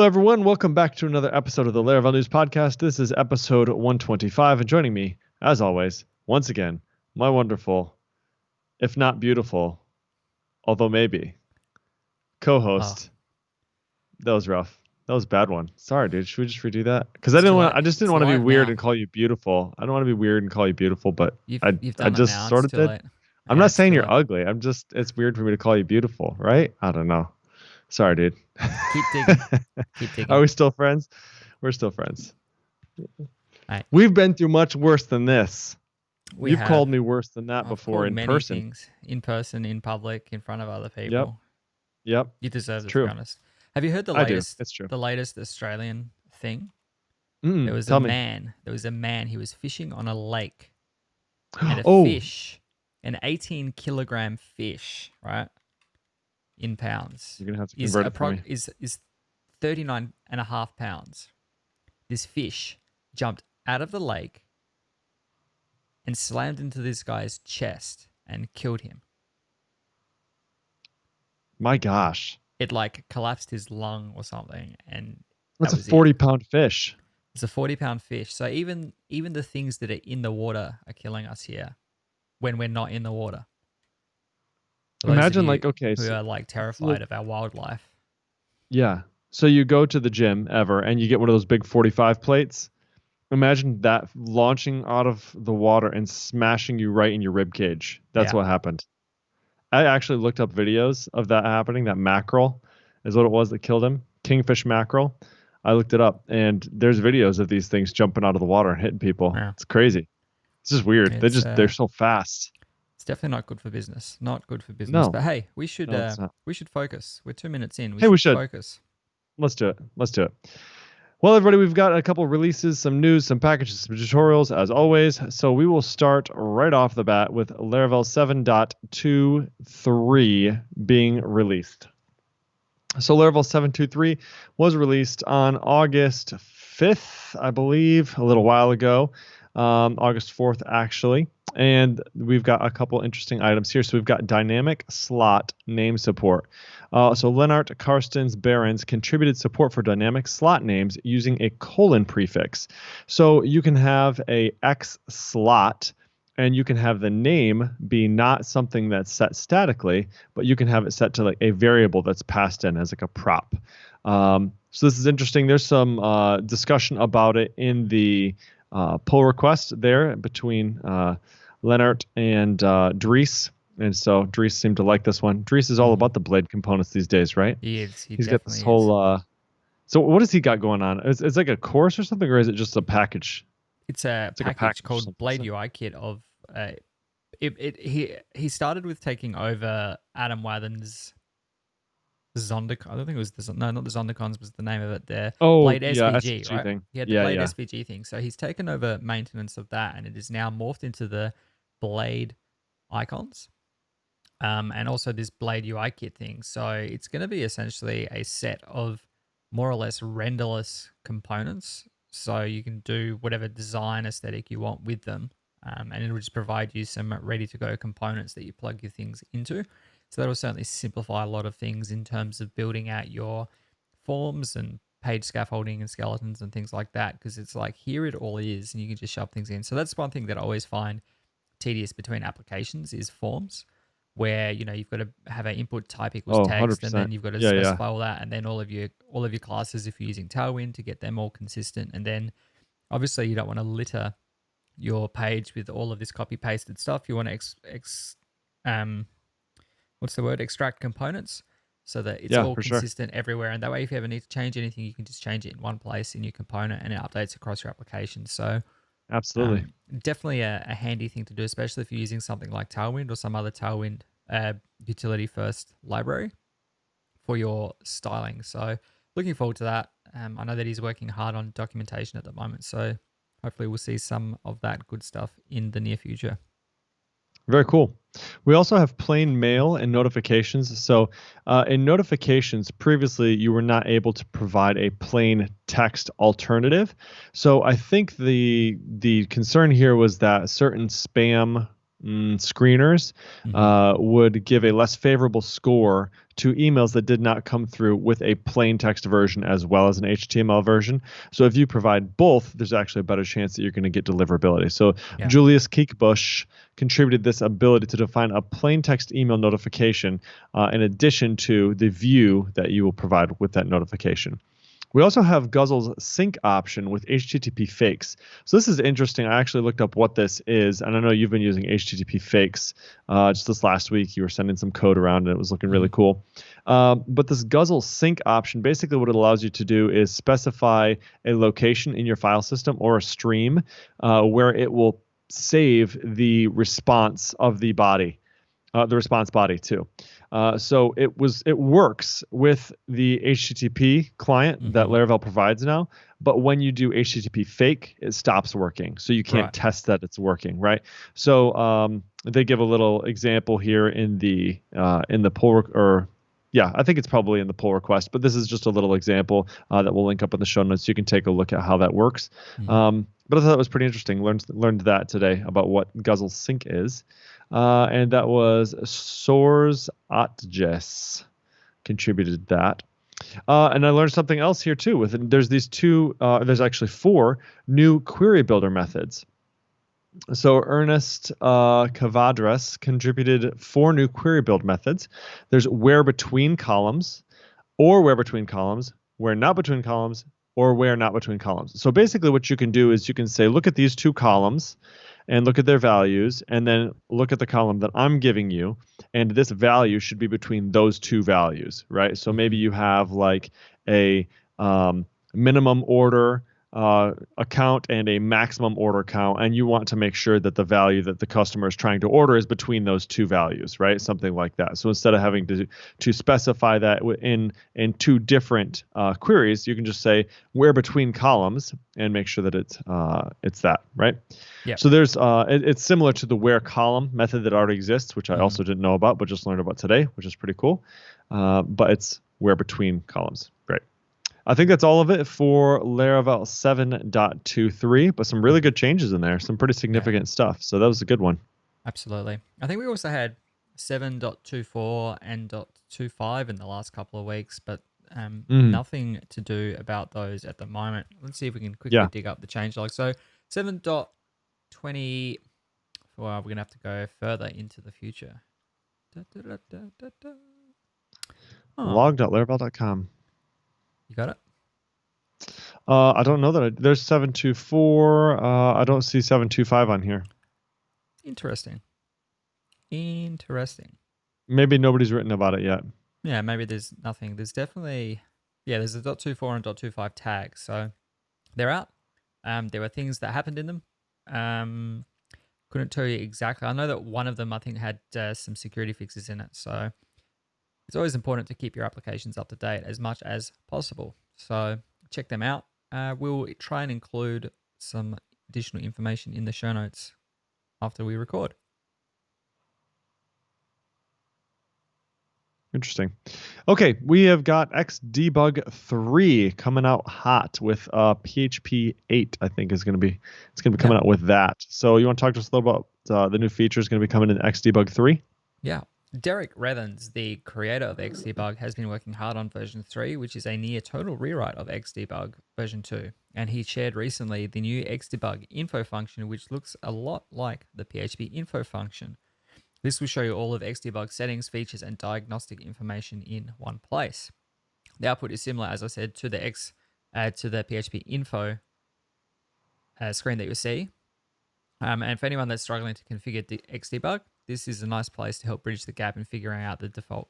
Hello, everyone. Welcome back to another episode of the Laravel News Podcast. This is episode 125, and joining me, as always, once again, my wonderful, if not beautiful, although maybe, co-host. That was rough. That was a bad one. Sorry, dude. Should we just redo that? Because I just didn't want to be weird and call you beautiful. I don't want to be weird and call you beautiful, but I just sort of did. I'm not saying you're ugly. It's weird for me to call you beautiful, right? I don't know. Sorry, dude. Keep digging. Keep digging. Are we still friends? We're still friends. Right. We've been through much worse than this. You've called me worse than that I've before in many person. Things. In person, in public, in front of other people. Yep. You deserve it, true. to be honest. Have you heard the latest? It's true. The latest Australian thing. There was a man. He was fishing on a lake, and a fish, an 18-kilogram fish, right? In pounds. You're gonna have to convert it for me. Is 39.5 pounds. This fish jumped out of the lake and slammed into this guy's chest and killed him. My gosh. It collapsed his lung or something, and that's a 40-pound fish. It's a 40-pound fish. So even the things that are in the water are killing us here when we're not in the water. Imagine who are terrified of our wildlife. Yeah. So you go to the gym and you get one of those big 45 plates. Imagine that launching out of the water and smashing you right in your rib cage. That's what happened. I actually looked up videos of that happening. That mackerel is what it was that killed him. Kingfish mackerel. I looked it up, and there's videos of these things jumping out of the water and hitting people. Yeah. It's crazy. It's just weird. They're so fast. It's definitely not good for business. Not good for business. No. But hey, we should focus. We're 2 minutes in. We should focus. Let's do it. Well, everybody, we've got a couple releases, some news, some packages, some tutorials, as always. So we will start right off the bat with Laravel 7.23 being released. So Laravel 7.23 was released on August 5th, I believe, a little while ago. August 4th, actually. And we've got a couple interesting items here. So we've got dynamic slot name support. So Lennart Karstens Behrens contributed support for dynamic slot names using a colon prefix. So you can have a X slot, and you can have the name be not something that's set statically, but you can have it set to a variable that's passed in as a prop. So this is interesting. There's some discussion about it in the pull request there between Lennart and Dries. And so Dries seemed to like this one. Dries is all about the blade components these days, right? He is. He's got this whole... so what has he got going on? It's like a course or something, or is it just a package? It's a package called Blade UI Kit of... He started with taking over Adam Wathan's Zondicon. I don't think it was not the Zondicons was the name of it there. Blade SVG, right? Thing. He had the Blade SVG thing. So he's taken over maintenance of that, and it is now morphed into the Blade icons. And also this Blade UI Kit thing. So it's going to be essentially a set of more or less renderless components. So you can do whatever design aesthetic you want with them. And it will just provide you some ready-to-go components that you plug your things into. So that will certainly simplify a lot of things in terms of building out your forms and page scaffolding and skeletons and things like that, because it's here it all is, and you can just shove things in. So that's one thing that I always find tedious between applications is forms, where you've got to have an input type equals text, 100%. And then you've got to specify all that, and then all of your classes if you're using Tailwind to get them all consistent, and then obviously you don't want to litter your page with all of this copy pasted stuff. You want to extract components so that it's all consistent everywhere, and that way if you ever need to change anything, you can just change it in one place in your component and it updates across your application. So absolutely, definitely a handy thing to do, especially if you're using something like Tailwind or some other Tailwind utility first library for your styling. So looking forward to that. I know that he's working hard on documentation at the moment, so hopefully we'll see some of that good stuff in the near future. Very cool. We also have plain mail and notifications. So in notifications, previously you were not able to provide a plain text alternative. So I think the concern here was that certain spam screeners would give a less favorable score to emails that did not come through with a plain text version as well as an HTML version. So if you provide both, there's actually a better chance that you're going to get deliverability. So Yeah. Julius Kiekbusch contributed this ability to define a plain text email notification in addition to the view that you will provide with that notification. We also have Guzzle's sync option with HTTP fakes. So this is interesting. I actually looked up what this is, and I know you've been using HTTP fakes just this last week. You were sending some code around, and it was looking really cool. But this Guzzle sync option, basically what it allows you to do is specify a location in your file system or a stream where it will save the response of the body. The response body too. So it works with the HTTP client that Laravel provides now, but when you do HTTP fake, it stops working. So you can't test that it's working, right? So they give a little example here in the pull I think it's probably in the pull request, but this is just a little example that we'll link up in the show notes. So you can take a look at how that works. But I thought it was pretty interesting. Learned that today about what Guzzle Sync is. And that was Soars Otjes contributed that. And I learned something else here too. There's there's actually 4 new query builder methods. So Ernest Cavadras contributed 4 new query build methods. There's where between columns, or where between columns, where not between columns, or where not between columns. So basically what you can do is you can say, look at these 2 columns and look at their values, and then look at the column that I'm giving you, and this value should be between those 2 values, right? So maybe you have like a minimum order account and a maximum order count, and you want to make sure that the value that the customer is trying to order is between those 2 values, right? Something like that. So instead of having to specify that in 2 different queries, you can just say where between columns and make sure that it's that, right? Yeah. So there's it's similar to the where column method that already exists, which I also didn't know about, but just learned about today, which is pretty cool. But it's where between columns. Great. I think that's all of it for Laravel 7.23, but some really good changes in there, some pretty significant stuff. So that was a good one. Absolutely. I think we also had 7.24 and .25 in the last couple of weeks, but nothing to do about those at the moment. Let's see if we can quickly dig up the changelog. So 7.20, well, we're going to have to go further into the future. Log.laravel.com. You got it? I don't know that there's 7.24. I don't see 7.25 on here. Interesting. Maybe nobody's written about it yet. Yeah, maybe there's nothing. There's definitely, there's a .24 and .25 tags. So they're out. There were things that happened in them. Couldn't tell you exactly. I know that one of them, I think, had some security fixes in it. So it's always important to keep your applications up to date as much as possible. So check them out. We'll try and include some additional information in the show notes after we record. Interesting. Okay, we have got Xdebug 3 coming out hot with PHP 8. I think it's going to be coming out with that. So you want to talk to us a little about the new features going to be coming in Xdebug 3? Yeah. Derek Rethens, the creator of Xdebug, has been working hard on version 3, which is a near total rewrite of Xdebug version 2. And he shared recently the new Xdebug info function, which looks a lot like the PHP info function. This will show you all of Xdebug settings, features, and diagnostic information in one place. The output is similar, as I said, to the PHP info screen that you see. And for anyone that's struggling to configure the Xdebug, this is a nice place to help bridge the gap in figuring out the default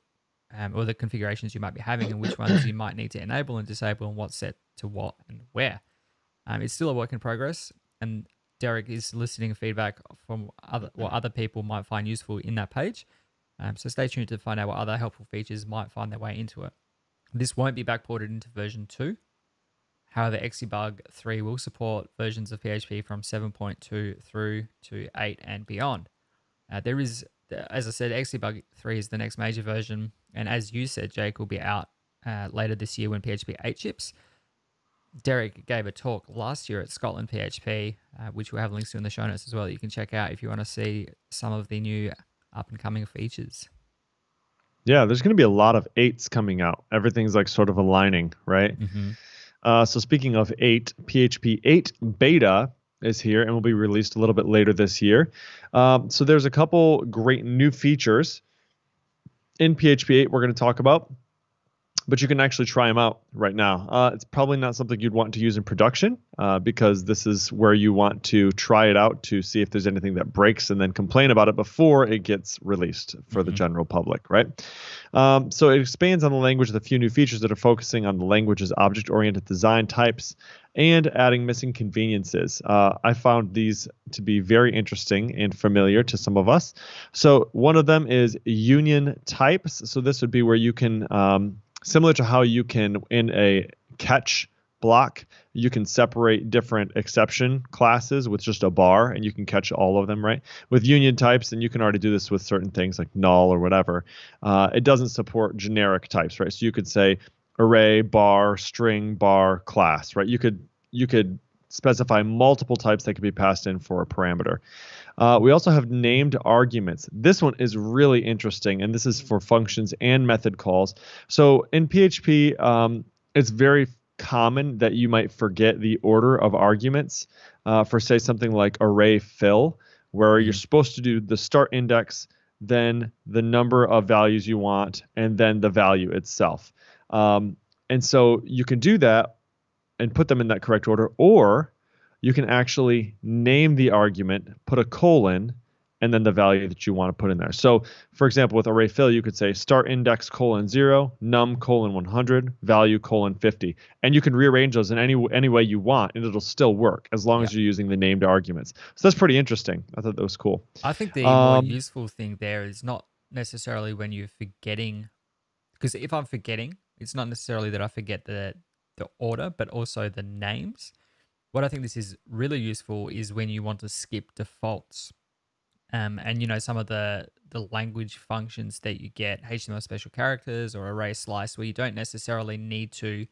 or the configurations you might be having and which ones you might need to enable and disable and what's set to what and where. It's still a work in progress, and Derek is soliciting feedback from what other people might find useful in that page. So stay tuned to find out what other helpful features might find their way into it. This won't be backported into version 2. However, Xdebug 3 will support versions of PHP from 7.2 through to 8 and beyond. There is, as I said, Xdebug 3 is the next major version, and as you said, Jake, will be out later this year when PHP 8 ships. Derek gave a talk last year at Scotland PHP, which we'll have links to in the show notes as well that you can check out if you want to see some of the new up-and-coming features. Yeah, there's going to be a lot of eights coming out. Everything's like sort of aligning, right? Hmm. So speaking of eight, PHP 8 beta is here and will be released a little bit later this year. So there's a couple great new features in PHP 8 we're going to talk about, but you can actually try them out right now. It's probably not something you'd want to use in production because this is where you want to try it out to see if there's anything that breaks and then complain about it before it gets released for the Hmm. general public, right? So it expands on the language with a few new features that are focusing on the language's object-oriented design types and adding missing conveniences. I found these to be very interesting and familiar to some of us. So one of them is union types. So this would be where you can similar to how you can in a catch block, you can separate different exception classes with just a bar and you can catch all of them, right? With union types, and you can already do this with certain things like null or whatever. It doesn't support generic types, right? So you could say array, bar, string, bar, class, right? You could specify multiple types that could be passed in for a parameter. We also have named arguments. This one is really interesting, and this is for functions and method calls. So in PHP, it's very common that you might forget the order of arguments for, say, something like array fill, where you're Hmm. supposed to do the start index, then the number of values you want, and then the value itself. And so you can do that and put them in that correct order, or you can actually name the argument, put a colon, and then the value that you want to put in there. So, for example, with array fill, you could say start index colon 0, num colon 100, value colon 50. And you can rearrange those in any way you want, and it'll still work as long Yeah. as you're using the named arguments. So that's pretty interesting. I thought that was cool. I think the more Um, useful thing there is not necessarily when you're forgetting, because if I'm forgetting, it's not necessarily that I forget the order, but also the names. What I think this is really useful is when you want to skip defaults. And some of the language functions that you get, HTML special characters or array slice, where you don't necessarily need to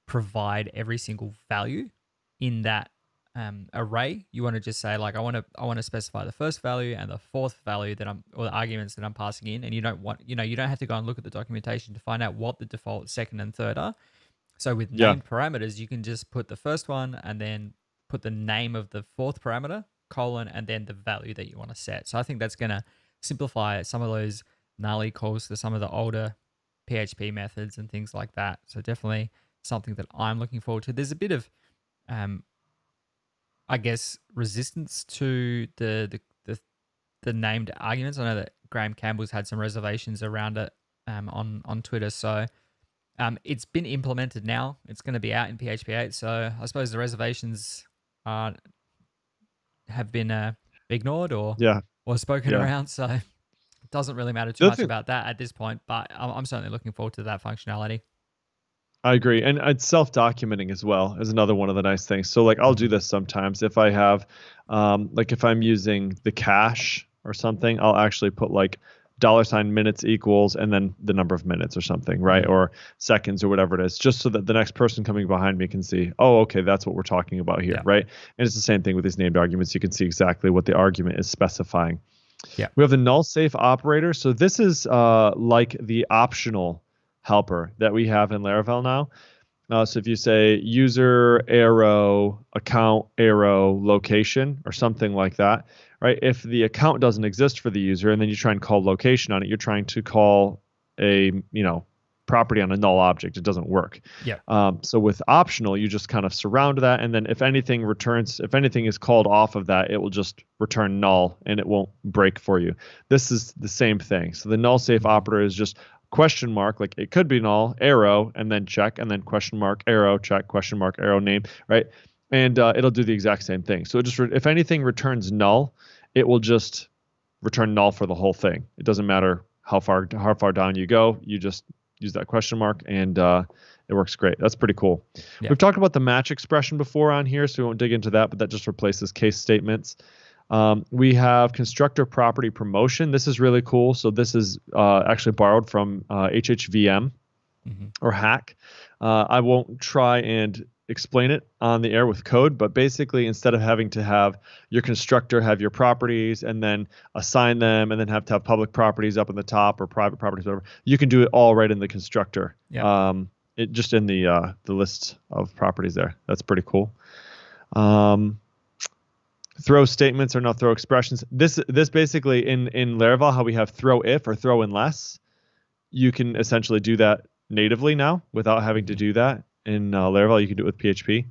provide every single value in that array. You want to just say like I want to specify the first value and the fourth value that I'm or the arguments that I'm passing in, and you don't have to go and look at the documentation to find out what the default second and third are. So with yeah, named parameters, you can just put the first one and then put the name of the fourth parameter, colon, and then the value that you want to set. So I think that's going to simplify some of those gnarly calls to some of the older PHP methods and things like that. So definitely something that I'm looking forward to. There's a bit of, um, I guess, resistance to the named arguments. I know that Graham Campbell's had some reservations around it on Twitter. So it's been implemented now. It's going to be out in PHP 8. So I suppose the reservations have been ignored yeah, or spoken yeah. around. So it doesn't really matter too The other much thing, about that at this point. But I'm certainly looking forward to that functionality. I agree. And it's self-documenting as well is another one of the nice things. So like I'll do Hmm. this sometimes if I have like if I'm using the cache or something, I'll actually put like $minutes equals and then the number of minutes or something, right? Hmm. Or seconds or whatever it is, just so that the next person coming behind me can see, oh, okay, that's what we're talking about here, Yeah. right? And it's the same thing with these named arguments. You can see exactly what the argument is specifying. Yeah. We have the null safe operator. So this is like the optional helper that we have in Laravel now. So if you say user arrow account arrow location or something like that, right? If the account doesn't exist for the user and then you try and call location on it, you're trying to call a property on a null object. It doesn't work. Yeah. So with optional, you just kind of surround that, and then if anything is called off of that, it will just return null and it won't break for you. This is the same thing. So the null safe Hmm. operator is just question mark, like it could be null, arrow, and then check, and then question mark, arrow, check, question mark, arrow, name, right? And it'll do the exact same thing. So it just if anything returns null, it will just return null for the whole thing. It doesn't matter how far down you go. You just use that question mark, and it works great. That's pretty cool. Yeah. We've talked about the match expression before on here, so we won't dig into that, but that just replaces case statements. We have constructor property promotion. This is really cool. So this is actually borrowed from HHVM Hmm. or Hack. I won't try and explain it on the air with code, but basically instead of having to have your constructor have your properties and then assign them and then have to have public properties up in the top or private properties, whatever, you can do it all right in the constructor. Yep. It just in the list of properties there. That's pretty cool. Throw statements or no throw expressions. This basically in Laravel, how we have throw if or throw unless, you can essentially do that natively now without having to do that in Laravel. You can do it with PHP.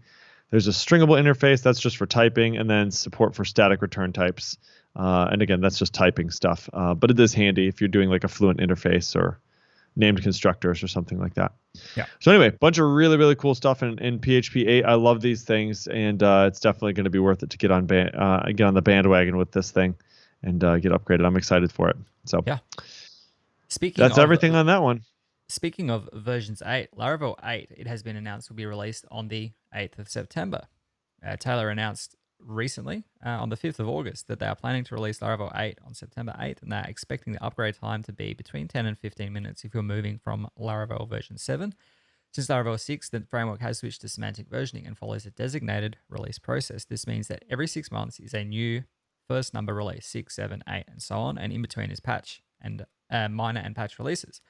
There's a stringable interface that's just for typing, and then support for static return types. And again, that's just typing stuff. But it is handy if you're doing like a fluent interface or named constructors or something like that. Yeah. So anyway, bunch of really, really cool stuff in PHP 8. I love these things, and it's definitely going to be worth it to get on the bandwagon with this thing and get upgraded. I'm excited for it. So yeah. That's everything on that one. Speaking of versions 8, Laravel 8, it has been announced will be released on the 8th of September. Taylor announced recently on the 5th of August that they are planning to release Laravel 8 on September 8th, and they're expecting the upgrade time to be between 10 and 15 minutes if you're moving from Laravel version 7. Since Laravel 6, the framework has switched to semantic versioning and follows a designated release process. This means that every 6 months is a new first number release, 6, 7, 8, and so on, and in between is patch and minor and patch releases.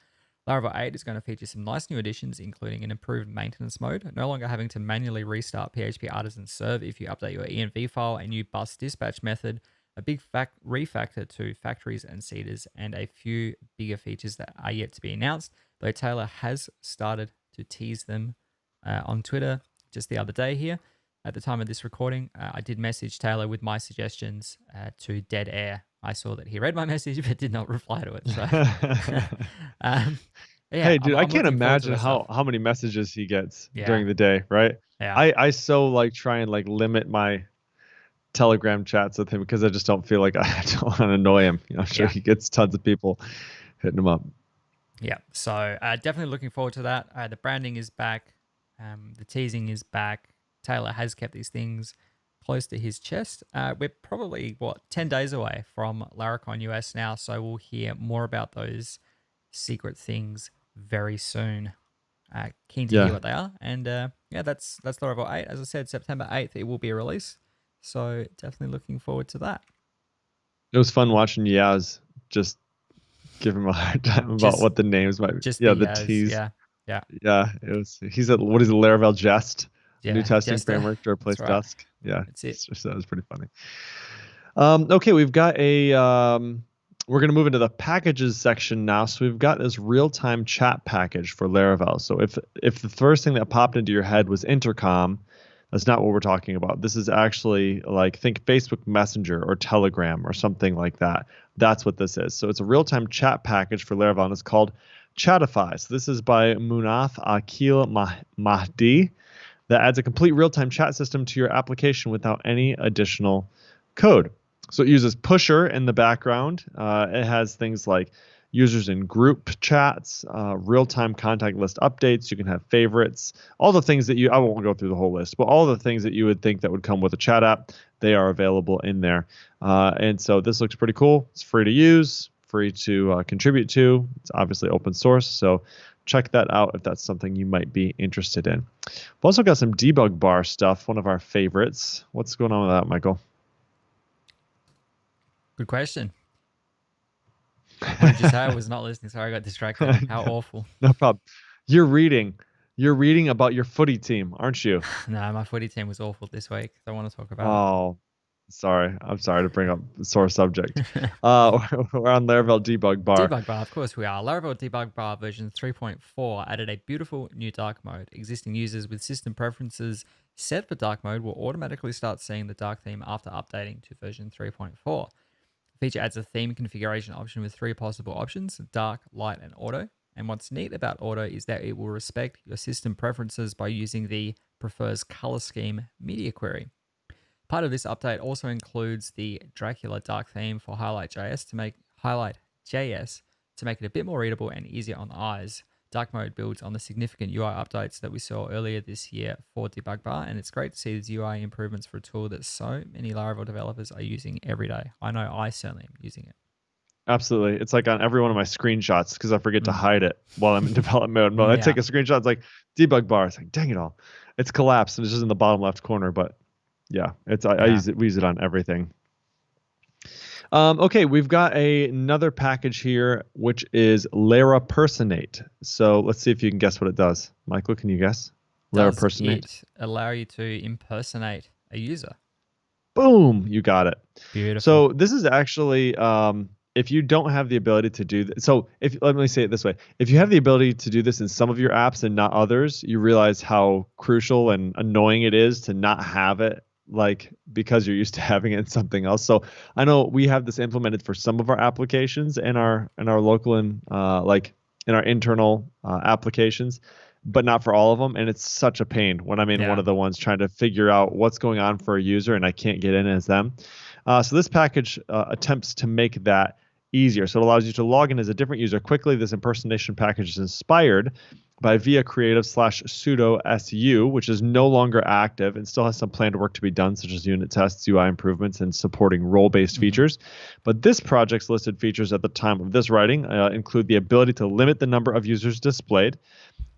Laravel 8 is going to feature some nice new additions, including an improved maintenance mode, no longer having to manually restart PHP Artisan Serve if you update your env file, a new bus dispatch method, a big refactor to factories and seeders, and a few bigger features that are yet to be announced, though Taylor has started to tease them on Twitter just the other day here. At the time of this recording, I did message Taylor with my suggestions to dead air. I saw that he read my message but did not reply to it. So, yeah, hey, dude, I'm I can't looking forward to imagine this how stuff. many messages he gets Yeah. during the day, right? Yeah. I so like try and like limit my Telegram chats with him because I just don't feel like I don't want to annoy him. I'm sure he gets tons of people hitting him up. Yeah, so definitely looking forward to that. The branding is back. The teasing is back. Taylor has kept these things close to his chest. We're probably, 10 days away from Laracon US now, so we'll hear more about those secret things very soon. Keen to hear what they are. And that's Laravel 8. As I said, September 8th, it will be released. So definitely looking forward to that. It was fun watching Yaz just give him a hard time about what the names might be. Just the tease. Yeah. It was. He's at what is it, Laravel Jest? New testing framework to replace Dusk. Yeah, that's it. So that was pretty funny. Okay, we've got a. We're going to move into the packages section now. So we've got this real-time chat package for Laravel. So if the first thing that popped into your head was intercom, that's not what we're talking about. This is actually like think Facebook Messenger or Telegram or something like that. That's what this is. So it's a real-time chat package for Laravel, and it's called Chatify. So this is by Munath Akil Mahdi. That adds a complete real-time chat system to your application without any additional code. So it uses Pusher in the background. It has things like users in group chats, real-time contact list updates. You can have favorites, all the things that I won't go through the whole list, but all the things that you would think that would come with a chat app, they are available in there. And so this looks pretty cool. It's free to use, free to contribute to. It's obviously open source. So check that out if that's something you might be interested in. We've also got some debug bar stuff, one of our favorites. What's going on with that, Michael? Good question. What did you say? I was not listening. Sorry, I got distracted. How awful. No problem. You're reading about your footy team, aren't you? No, my footy team was awful this week. I want to talk about it. Sorry. I'm sorry to bring up a sore subject. We're on Laravel Debug Bar. Debug Bar, of course we are. Laravel Debug Bar version 3.4 added a beautiful new dark mode. Existing users with system preferences set for dark mode will automatically start seeing the dark theme after updating to version 3.4. The feature adds a theme configuration option with 3 possible options: dark, light, and auto. And what's neat about auto is that it will respect your system preferences by using the prefers color scheme media query. Part of this update also includes the Dracula dark theme for Highlight.js to make it a bit more readable and easier on the eyes. Dark mode builds on the significant UI updates that we saw earlier this year for Debug Bar, and it's great to see these UI improvements for a tool that so many Laravel developers are using every day. I know I certainly am using it. Absolutely. It's like on every one of my screenshots because I forget to hide it while I'm in development mode. But I take a screenshot, it's like Debug Bar. It's like, dang it all. It's collapsed and it's just in the bottom left corner, but yeah, I Yeah. use it. We use it on everything. Okay, we've got another package here, which is Larapersonate. So let's see if you can guess what it does. Michael, can you guess? Does Larapersonate. it allow you to impersonate a user? Boom, you got it. Beautiful. So this is actually if you don't have the ability to do so if let me say it this way, if you have the ability to do this in some of your apps and not others, you realize how crucial and annoying it is to not have it like because you're used to having it in something else. So I know we have this implemented for some of our applications in our local and like in our internal applications, but not for all of them. And it's such a pain when I'm in one Yeah. of the ones trying to figure out what's going on for a user and I can't get in as them. So this package attempts to make that easier. So it allows you to log in as a different user quickly. This impersonation package is inspired by via creative slash sudo su, which is no longer active and still has some planned work to be done, such as unit tests, UI improvements, and supporting role-based features. But this project's listed features at the time of this writing include the ability to limit the number of users displayed,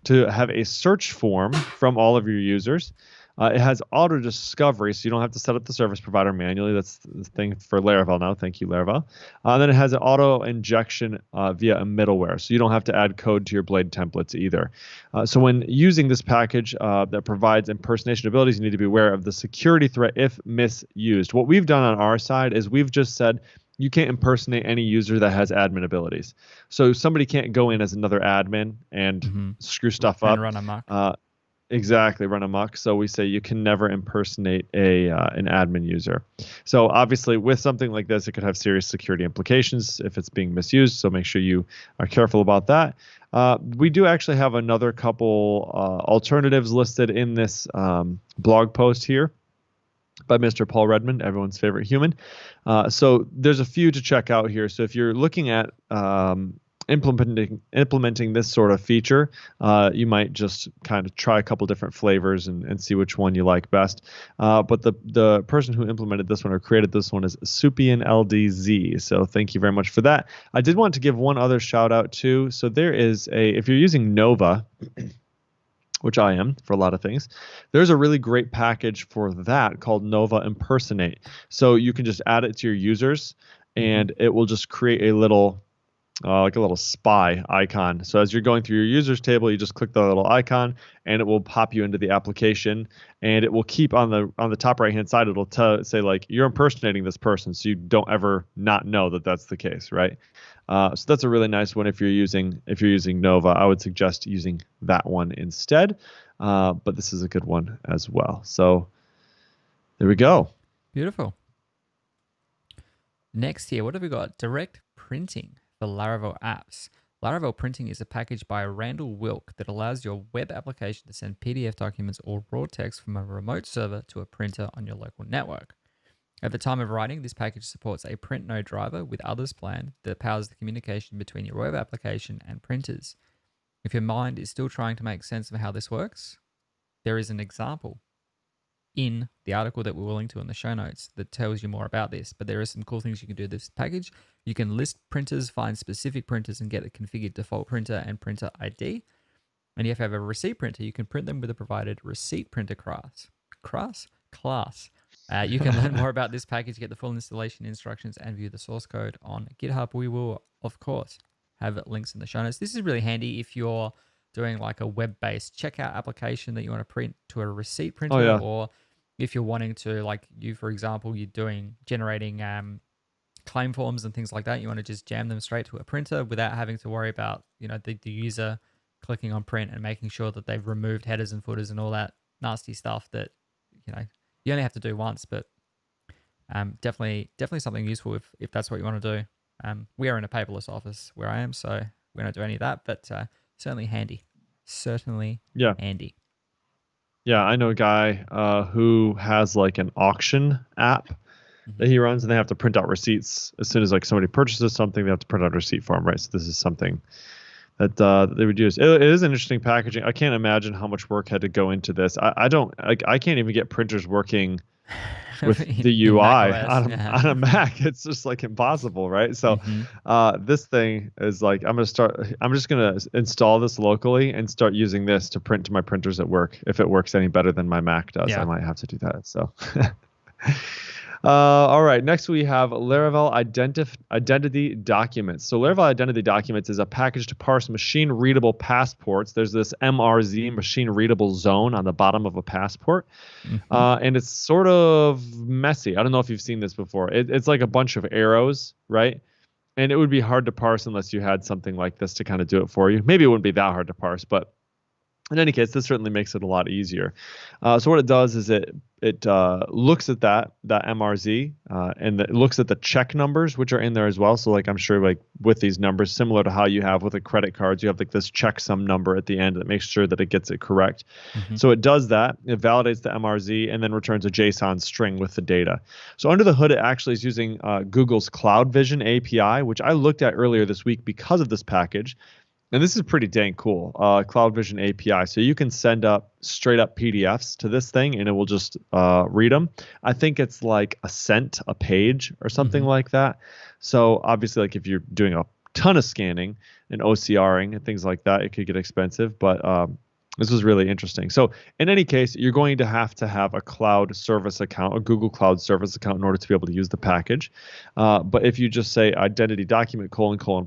to have a search form from all of your users. It has auto discovery, so you don't have to set up the service provider manually. That's the thing for Laravel now. Thank you, Laravel. Then it has an auto injection via a middleware, so you don't have to add code to your Blade templates either. So when using this package that provides impersonation abilities, you need to be aware of the security threat if misused. What we've done on our side is we've just said you can't impersonate any user that has admin abilities. So somebody can't go in as another admin and Mm-hmm. screw stuff And up. run amok. Exactly, run amok. So we say you can never impersonate a an admin user. So obviously, with something like this, it could have serious security implications if it's being misused. So make sure you are careful about that. We do actually have another couple alternatives listed in this blog post here by Mr. Paul Redmond, everyone's favorite human. So there's a few to check out here. So if you're looking at implementing this sort of feature, you might just kind of try a couple different flavors and see which one you like best. But the person who implemented this one or created this one is Supian LDZ. So thank you very much for that. I did want to give one other shout out too. So there is if you're using Nova, which I am for a lot of things, there's a really great package for that called Nova Impersonate. So you can just add it to your users and it will just create a little like a little spy icon. So as you're going through your users table, you just click the little icon and it will pop you into the application, and it will keep on the top right hand side. It'll say like you're impersonating this person, so you don't ever not know that that's the case, right? So that's a really nice one if you're using Nova. I would suggest using that one instead. But this is a good one as well. So there we go. Beautiful. Next here, what have we got? Direct printing for Laravel apps. Laravel printing is a package by Randall Wilk that allows your web application to send PDF documents or raw text from a remote server to a printer on your local network. At the time of writing, this package supports a print node driver with others planned that powers the communication between your web application and printers. If your mind is still trying to make sense of how this works, there is an example in the article that we're willing to in the show notes that tells you more about this. But there are some cool things you can do with this package. You can list printers, find specific printers, and get a configured default printer and printer ID. And if you have a receipt printer, you can print them with a provided receipt printer class. You can learn more about this package, get the full installation instructions, and view the source code on GitHub. We will, of course, have links in the show notes. This is really handy if you're doing like a web-based checkout application that you want to print to a receipt printer, Oh yeah. or if you're wanting to, like you, for example, you're generating claim forms and things like that. You want to just jam them straight to a printer without having to worry about, the user clicking on print and making sure that they've removed headers and footers and all that nasty stuff that, you only have to do once, but definitely something useful if that's what you want to do. We are in a paperless office where I am, so we don't do any of that, but certainly handy. Certainly Yeah. handy. Yeah, I know a guy who has like an auction app that he runs, and they have to print out receipts as soon as like somebody purchases something. They have to print out a receipt for them, right? So this is something that they would use. It is an interesting packaging. I can't imagine how much work had to go into this. I don't like. I can't even get printers working with the in Mac UI OS. on Yeah. a Mac. It's just like impossible, right? So Hmm. this thing is like I'm just gonna install this locally and start using this to print to my printers at work. If it works any better than my Mac does, I Yeah. might have to do that. So all right, next we have Laravel Identity Documents. So Laravel Identity Documents is a package to parse machine-readable passports. There's this MRZ, machine-readable zone, on the bottom of a passport. Hmm. And it's sort of messy. I don't know if you've seen this before. It's like a bunch of arrows, right? And it would be hard to parse unless you had something like this to kind of do it for you. Maybe it wouldn't be that hard to parse, but in any case, this certainly makes it a lot easier. So what it does is it looks at that MRZ and it looks at the check numbers which are in there as well. So like I'm sure like with these numbers, similar to how you have with the credit cards, you have like this checksum number at the end that makes sure that it gets it correct. Hmm. So it does that. It validates the MRZ and then returns a JSON string with the data. So under the hood, it actually is using Google's Cloud Vision API, which I looked at earlier this week because of this package. And this is pretty dang cool. Cloud Vision API. So you can send up straight up PDFs to this thing and it will just read them. I think it's like a cent a page or something Hmm. like that. So obviously, like if you're doing a ton of scanning and OCRing and things like that, it could get expensive. But this was really interesting. So in any case, you're going to have a cloud service account, a Google Cloud service account in order to be able to use the package. But if you just say identity document :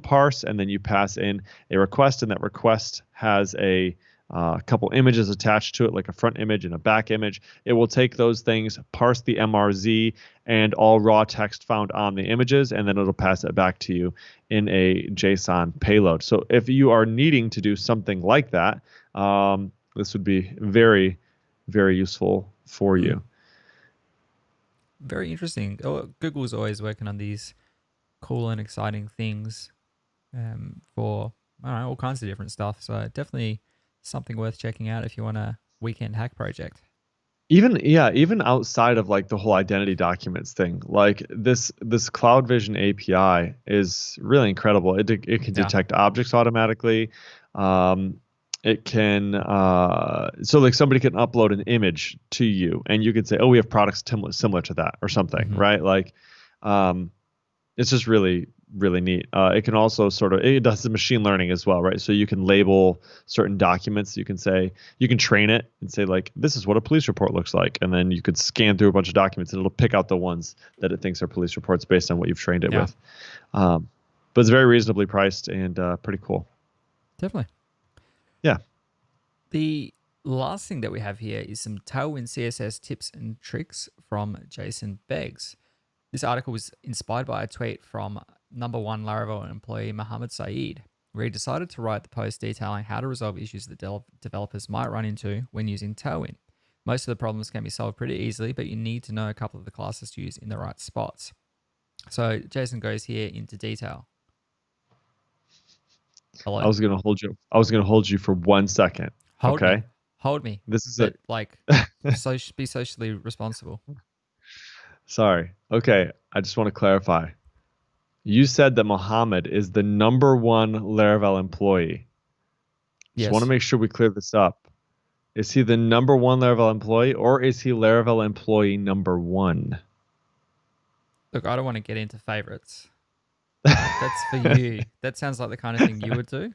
parse, and then you pass in a request, and that request has a couple images attached to it, like a front image and a back image, it will take those things, parse the MRZ and all raw text found on the images, and then it'll pass it back to you in a JSON payload. So if you are needing to do something like that, this would be very, very useful for you. Very interesting. Oh, Google's always working on these cool and exciting things for I don't know, all kinds of different stuff. So definitely something worth checking out if you want a weekend hack project. Even outside of like the whole identity documents thing, like this Cloud Vision API is really incredible. It can Yeah. detect objects automatically. It can so like somebody can upload an image to you, and you can say, oh, we have products similar to that or something, Hmm. right? Like, um, it's just really really neat. It can also it does the machine learning as well, right? So you can label certain documents. You can say you can train it and say like this is what a police report looks like, and then you could scan through a bunch of documents and it'll pick out the ones that it thinks are police reports based on what you've trained it Yeah, with. But it's very reasonably priced and pretty cool. definitely. Yeah. The last thing that we have here is some Tailwind CSS tips and tricks from Jason Beggs. This article was inspired by a tweet from number one Laravel employee Mohammed Saeed, where he decided to write the post detailing how to resolve issues that developers might run into when using Tailwind. Most of the problems can be solved pretty easily, but you need to know a couple of the classes to use in the right spots. So Jason goes here into detail. Hello? I was gonna hold you for 1 second. Hold me. Okay. Hold me. This is But it. like, be socially responsible. Sorry. Okay. I just want to clarify. You said that Mohammed is the number one Laravel employee. Just want to Yes. make sure we clear this up. Is he the number one Laravel employee, or is he Laravel employee number one? Look, I don't want to get into favorites. That's for you. That sounds like the kind of thing you would do.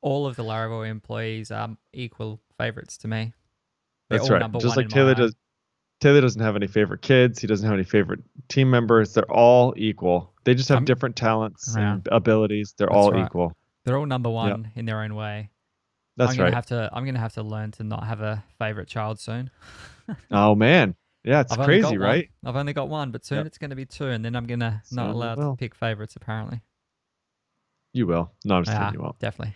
All of the Laravel employees are equal favorites to me. They're That's all right. number Just one like in my eye. Taylor doesn't have any favorite kids. He doesn't have any favorite team members. They're all equal. They just have I'm different talents yeah, and abilities. They're that's all right. equal. They're all number Yep. one in their own way. That's right. I'm gonna have to learn to not have a favorite child soon. Oh man. Yeah, it's I've only crazy, got one. right? I've only got one, but soon Yep. it's gonna be two, and then I'm gonna not Soon you allowed to will. pick favorites apparently. You will. No, I'm just Yeah, kidding. You won't. definitely.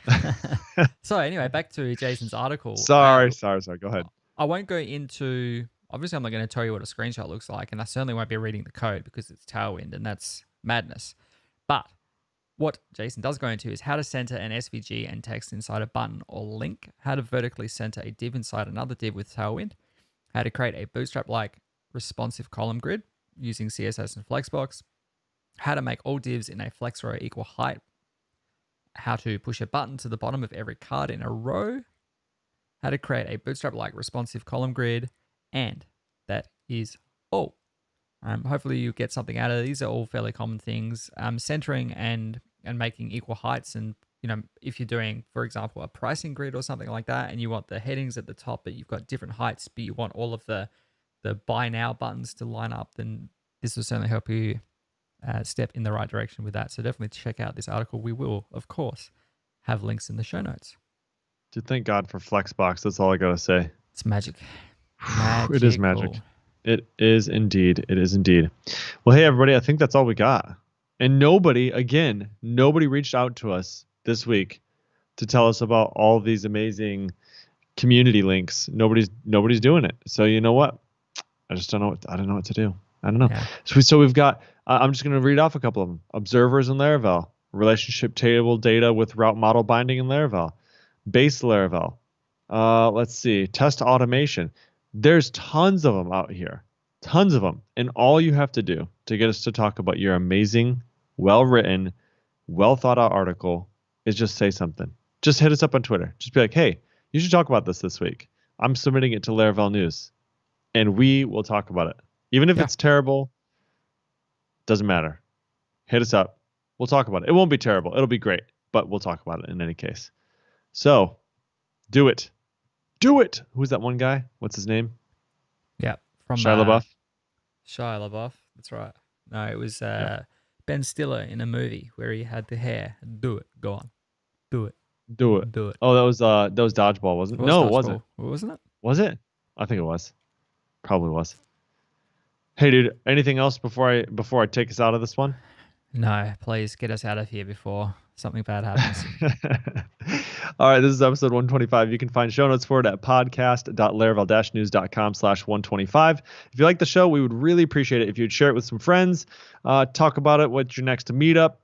So anyway, back to Jason's article. Sorry. Go ahead. I won't go into. Obviously, I'm not going to tell you what a screenshot looks like, and I certainly won't be reading the code because it's Tailwind, and that's madness. But what Jason does go into is how to center an SVG and text inside a button or link, how to vertically center a div inside another div with Tailwind, how to create a Bootstrap-like responsive column grid using CSS and Flexbox, how to make all divs in a flex row equal height, how to push a button to the bottom of every card in a row, how to create a Bootstrap-like responsive column grid, and that is all. Hopefully you get something out of it. These are all fairly common things. Centering and making equal heights, and if you're doing, for example, a pricing grid or something like that, and you want the headings at the top, but you've got different heights, but you want all of the buy now buttons to line up, then this will certainly help you step in the right direction with that. So definitely check out this article. We will, of course, have links in the show notes. Dude, thank God for Flexbox. That's all I gotta say. It's magic. It is magic. It is indeed. It is indeed. Well, hey everybody, I think that's all we got. And nobody reached out to us this week to tell us about all these amazing community links. Nobody's doing it. So you know what? I just don't know what to do. I don't know. Yeah. So we've got. I'm just going to read off a couple of them. Observers in Laravel, relationship table data with route model binding in Laravel, base Laravel. Let's see, test automation. There's tons of them out here, tons of them. And all you have to do to get us to talk about your amazing, well-written, well-thought-out article is just say something. Just hit us up on Twitter. Just be like, hey, you should talk about this week. I'm submitting it to Laravel News, and we will talk about it. Even if it's terrible, doesn't matter. Hit us up. We'll talk about it. It won't be terrible. It'll be great, but we'll talk about it in any case. So, do it. Do it. Who's that one guy? What's his name? Yeah, from Shia LaBeouf. Shia LaBeouf. That's right. No, it was Ben Stiller in a movie where he had the hair. Do it. Go on. Do it. Do it. Do it. Oh, that was Dodgeball, wasn't it? No, it wasn't. Wasn't it? Was it? I think it was. Probably was. Hey, dude. Anything else before I take us out of this one? No, please get us out of here before something bad happens. All right, this is episode 125. You can find show notes for it at podcast.laravel-news.com/125. If you like the show, we would really appreciate it if you'd share it with some friends, talk about it, what's your next meetup,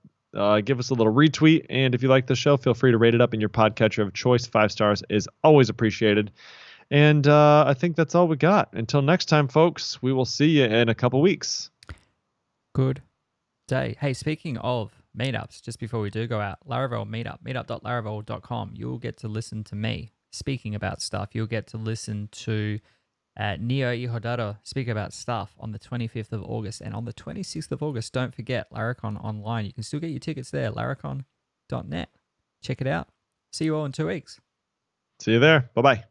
give us a little retweet, and if you like the show, feel free to rate it up in your podcatcher of choice. 5 stars is always appreciated. And I think that's all we got. Until next time, folks, we will see you in a couple weeks. Good day. Hey, speaking of meetups, just before we do go out, Laravel meetup, meetup.laravel.com. You'll get to listen to me speaking about stuff. You'll get to listen to Neo Ihodaro speak about stuff on the 25th of August. And on the 26th of August, don't forget Laracon Online. You can still get your tickets there, laracon.net. Check it out. See you all in 2 weeks. See you there. Bye-bye.